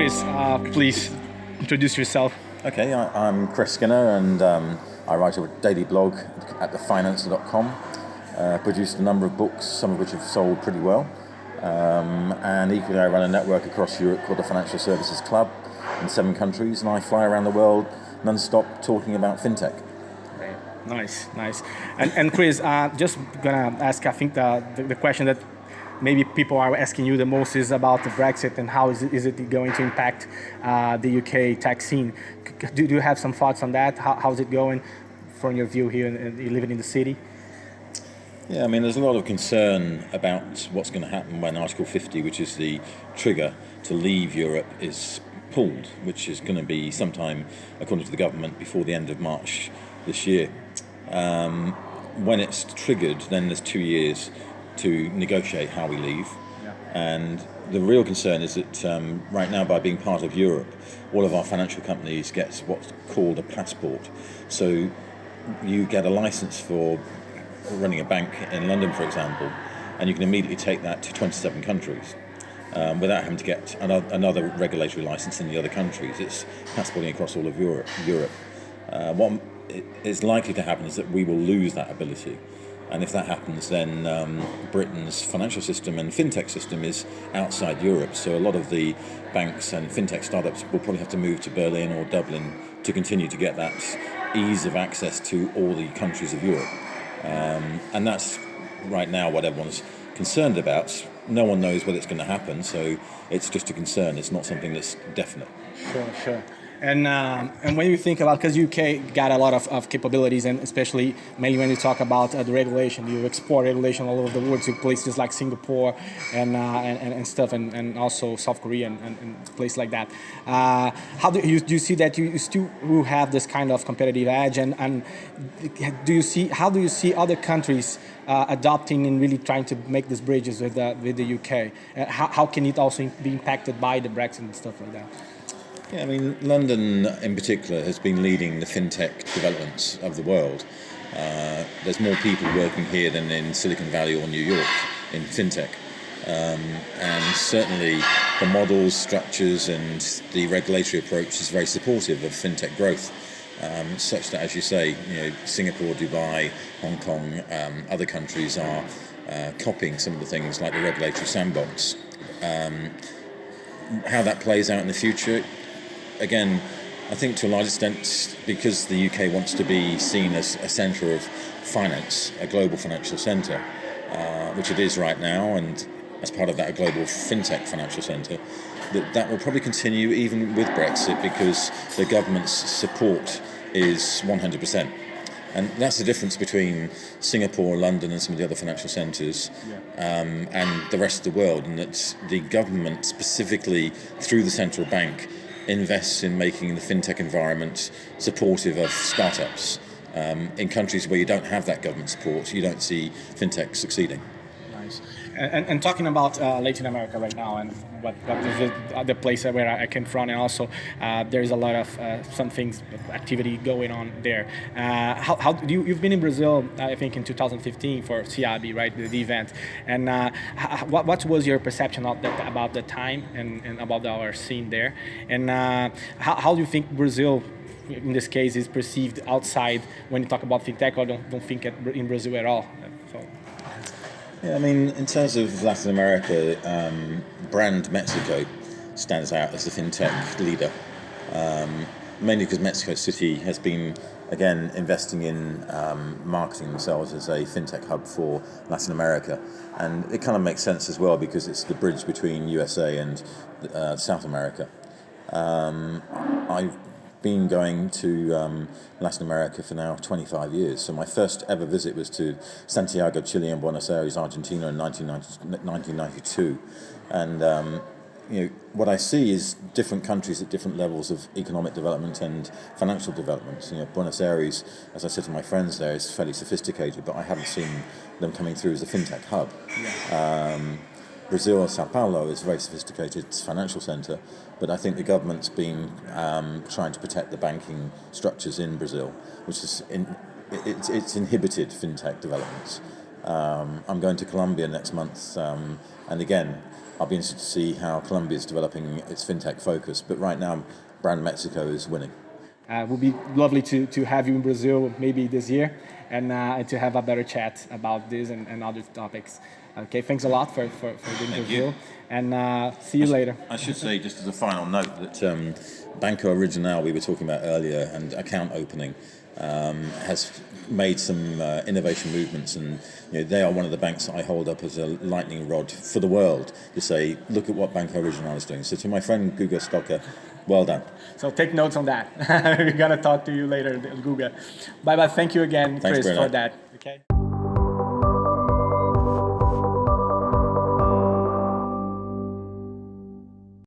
Chris, please introduce yourself. Okay, I'm Chris Skinner, and I write a daily blog at Finanser.com. Produced a number of books, some of which have sold pretty well. And equally, I run a network across Europe called the Financial Services Club in 7 countries, and I fly around the world non-stop talking about fintech. Nice. And Chris, just gonna ask, I think the question that maybe people are asking you the most is about the Brexit and how is it going to impact the UK tech scene. Do you have some thoughts on that? How's it going from your view here, living in the city? Yeah, I mean, there's a lot of concern about what's going to happen when Article 50, which is the trigger to leave Europe, is pulled, which is going to be sometime, according to the government, before the end of March this year. When it's triggered, then there's 2 years to negotiate how we leave. Yeah. And the real concern is that right now, by being part of Europe, all of our financial companies get what's called a passport. So you get a license for running a bank in London, for example, and you can immediately take that to 27 countries without having to get another regulatory license in the other countries. It's passporting across all of Europe. What is likely to happen is that we will lose that ability. And if that happens, then Britain's financial system and fintech system is outside Europe. So a lot of the banks and fintech startups will probably have to move to Berlin or Dublin to continue to get that ease of access to all the countries of Europe. And that's right now what everyone's concerned about. No one knows whether it's going to happen, so it's just a concern. It's not something that's definite. Sure. And when you think about, because UK got a lot of capabilities, and especially mainly when you talk about the regulation, you export regulation all over the world to places like Singapore and stuff, and also South Korea and places like that. How do you see that you still will have this kind of competitive edge, and how do you see other countries adopting and really trying to make these bridges with the UK? How can it also be impacted by the Brexit and stuff like that? Yeah, I mean, London in particular has been leading the fintech developments of the world. There's more people working here than in Silicon Valley or New York in fintech. And certainly the models, structures and the regulatory approach is very supportive of fintech growth. Such that, as you say, Singapore, Dubai, Hong Kong, other countries are copying some of the things like the regulatory sandbox. How that plays out in the future, again, I think to a large extent, because the UK wants to be seen as a centre of finance, a global financial centre, which it is right now, and as part of that, a global fintech financial centre, that will probably continue even with Brexit, because the government's support is 100%. And that's the difference between Singapore, London and some of the other financial centres and the rest of the world, and that the government, specifically through the central bank, invests in making the fintech environment supportive of startups. In countries where you don't have that government support, you don't see fintech succeeding. Nice. And talking about Latin America right now, and what is the place where I came from, and also there's a lot of some things, activity going on there. You've been in Brazil, I think in 2015 for CIAB, right, the event, and what was your perception of that, about the time and about our scene there, and how do you think Brazil, in this case, is perceived outside when you talk about fintech, or don't think in Brazil at all? So. Yeah, I mean, in terms of Latin America, brand Mexico stands out as the fintech leader, mainly because Mexico City has been, again, investing in marketing themselves as a fintech hub for Latin America. And it kind of makes sense as well, because it's the bridge between USA and South America. I've been going to Latin America for now 25 years. So my first ever visit was to Santiago, Chile, and Buenos Aires, Argentina in 1992. And what I see is different countries at different levels of economic development and financial development. Buenos Aires, as I said to my friends there, is fairly sophisticated, but I haven't seen them coming through as a fintech hub. Yeah. Brazil, Sao Paulo, is a very sophisticated financial centre, but I think the government's been trying to protect the banking structures in Brazil, which is it's inhibited fintech developments. I'm going to Colombia next month, and again, I'll be interested to see how Colombia is developing its fintech focus. But right now, brand Mexico is winning. It would be lovely to have you in Brazil maybe this year and to have a better chat about this and other topics. Okay, thanks a lot for the interview, and see you later. I should say, just as a final note, that Banco Original we were talking about earlier and account opening has made some innovation movements, and they are one of the banks that I hold up as a lightning rod for the world to say, look at what Banco Original is doing. So to my friend Guga Stocker, well done. So take notes on that. We're going to talk to you later, Guga. Bye-bye. Thank you again, Thanks, Chris, Bruno. for that. Okay.